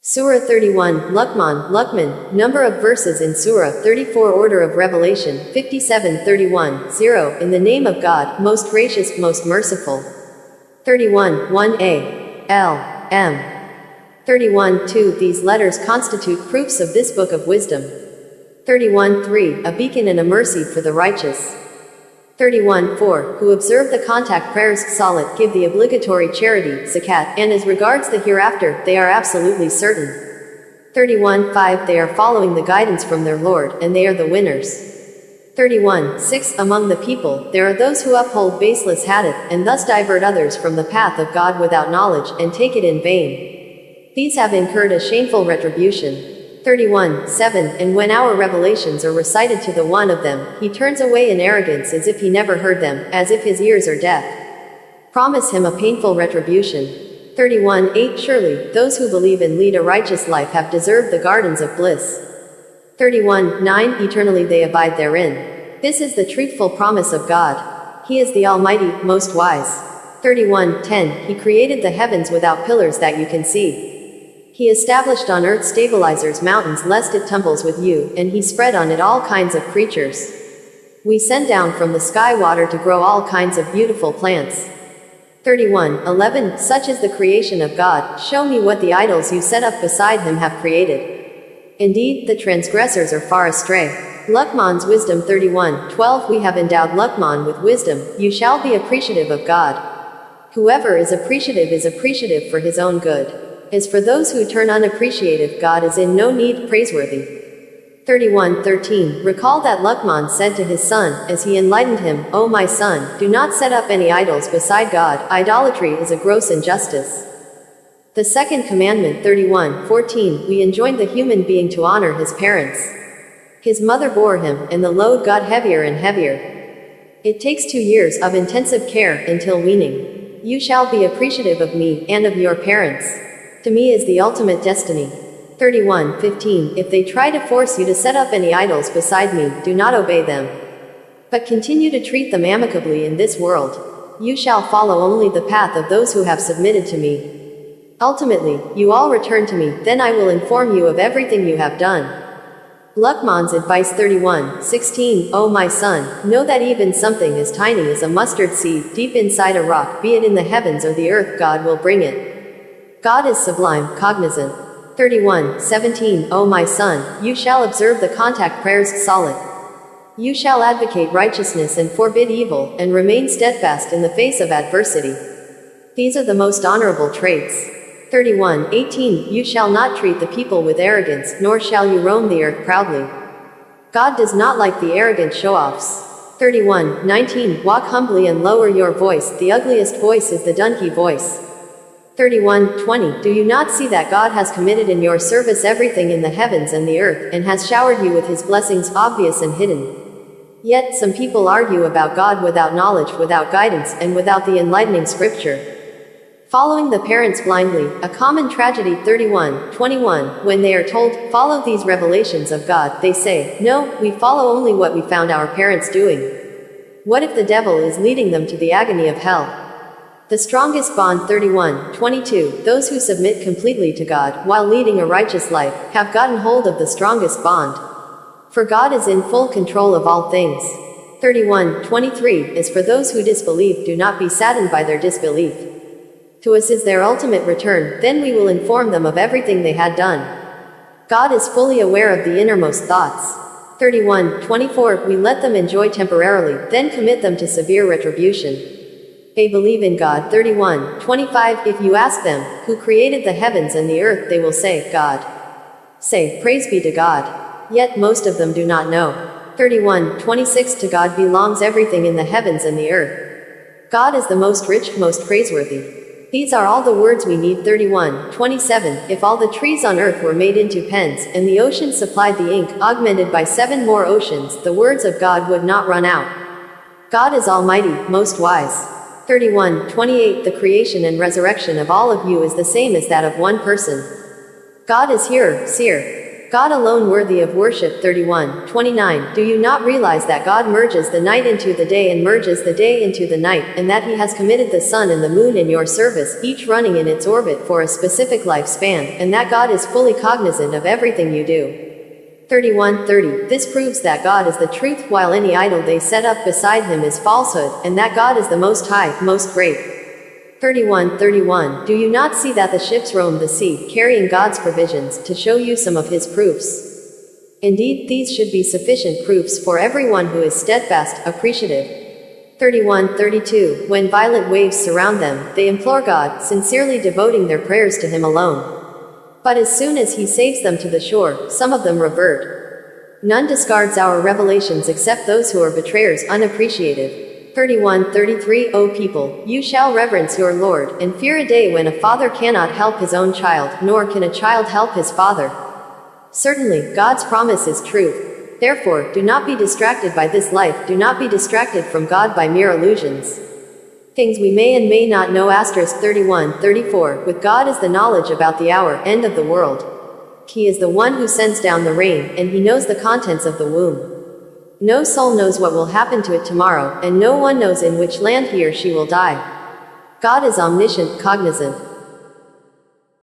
Surah 31, Luqmaan, number of verses in Surah 34, order of revelation, 57:31, 0, in the name of God, most gracious, most merciful. 31, 1a, L, M. 31, 2, these letters constitute proofs of this book of wisdom. 31, 3, a beacon and a mercy for the righteous. 31, 4, who observe the contact prayers, salat, give the obligatory charity, zakat, and as regards the hereafter, they are absolutely certain. 31, 5, they are following the guidance from their Lord, and they are the winners. 31, 6, among the people, there are those who uphold baseless hadith, and thus divert others from the path of God without knowledge, and take it in vain. These have incurred a shameful retribution. 31, 7, and when our revelations are recited to the one of them, he turns away in arrogance as if he never heard them, as if his ears are deaf. Promise him a painful retribution. 31, 8, surely, those who believe and lead a righteous life have deserved the gardens of bliss. 31, 9, eternally they abide therein. This is the truthful promise of God. He is the Almighty, most wise. 31, 10, he created the heavens without pillars that you can see. He established on earth stabilizers, mountains, lest it tumbles with you, and he spread on it all kinds of creatures. We sent down from the sky water to grow all kinds of beautiful plants. 31, 11, such is the creation of God, show me what the idols you set up beside him have created. Indeed, the transgressors are far astray. Luqman's wisdom. 31, 12, we have endowed Luqman with wisdom, you shall be appreciative of God. Whoever is appreciative for his own good. As for those who turn unappreciative, God is in no need, praiseworthy. 31, 13, recall that Luqman said to his son, as he enlightened him, O my son, do not set up any idols beside God, idolatry is a gross injustice. The second commandment. 31, 14, we enjoined the human being to honor his parents. His mother bore him, and the load got heavier and heavier. It takes 2 years of intensive care until weaning. You shall be appreciative of me, and of your parents. To me is the ultimate destiny. 31, 15, if they try to force you to set up any idols beside me, do not obey them. But continue to treat them amicably in this world. You shall follow only the path of those who have submitted to me. Ultimately, you all return to me, then I will inform you of everything you have done. Luqman's advice. 31, 16, O my son, know that even something as tiny as a mustard seed, deep inside a rock, be it in the heavens or the earth, God will bring it. God is sublime, cognizant. 31, 17, O my son, you shall observe the contact prayers, salat. You shall advocate righteousness and forbid evil, and remain steadfast in the face of adversity. These are the most honorable traits. 31, 18, you shall not treat the people with arrogance, nor shall you roam the earth proudly. God does not like the arrogant show-offs. 31, 19, walk humbly and lower your voice, the ugliest voice is the donkey voice. 31, 20, do you not see that God has committed in your service everything in the heavens and the earth, and has showered you with his blessings, obvious and hidden? Yet, some people argue about God without knowledge, without guidance, and without the enlightening scripture. Following the parents blindly, a common tragedy. 31, 21, when they are told, follow these revelations of God, they say, no, we follow only what we found our parents doing. What if the devil is leading them to the agony of hell? The strongest bond. 31, 22, those who submit completely to God, while leading a righteous life, have gotten hold of the strongest bond. For God is in full control of all things. 31, 23, as for those who disbelieve, do not be saddened by their disbelief. To us is their ultimate return, then we will inform them of everything they had done. God is fully aware of the innermost thoughts. 31, 24, we let them enjoy temporarily, then commit them to severe retribution. They believe in God. 31, 25, if you ask them, who created the heavens and the earth, they will say, God. Say, praise be to God. Yet most of them do not know. 31, 26, to God belongs everything in the heavens and the earth. God is the most rich, most praiseworthy. These are all the words we need. 31, 27, if all the trees on earth were made into pens, and the oceans supplied the ink, augmented by 7 more oceans, the words of God would not run out. God is almighty, most wise. 31, 28, the creation and resurrection of all of you is the same as that of one person. God is hearer, seer. God alone worthy of worship. 31:29. Do you not realize that God merges the night into the day and merges the day into the night, and that He has committed the sun and the moon in your service, each running in its orbit for a specific lifespan, and that God is fully cognizant of everything you do? 31:30. This proves that God is the truth, while any idol they set up beside Him is falsehood, and that God is the Most High, Most Great. 31:31. Do you not see that the ships roam the sea, carrying God's provisions, to show you some of His proofs? Indeed, these should be sufficient proofs for everyone who is steadfast, appreciative. 31:32. When violent waves surround them, they implore God, sincerely devoting their prayers to Him alone. But as soon as He saves them to the shore, some of them revert. None discards our revelations except those who are betrayers, unappreciative. 31:33. O people, you shall reverence your Lord, and fear a day when a father cannot help his own child, nor can a child help his father. Certainly, God's promise is truth. Therefore, do not be distracted by this life, do not be distracted from God by mere illusions. Things we may and may not know. 31:34. With God is the knowledge about the hour, end of the world. He is the one who sends down the rain, and He knows the contents of the womb. No soul knows what will happen to it tomorrow, and no one knows in which land he or she will die. God is omniscient, cognizant.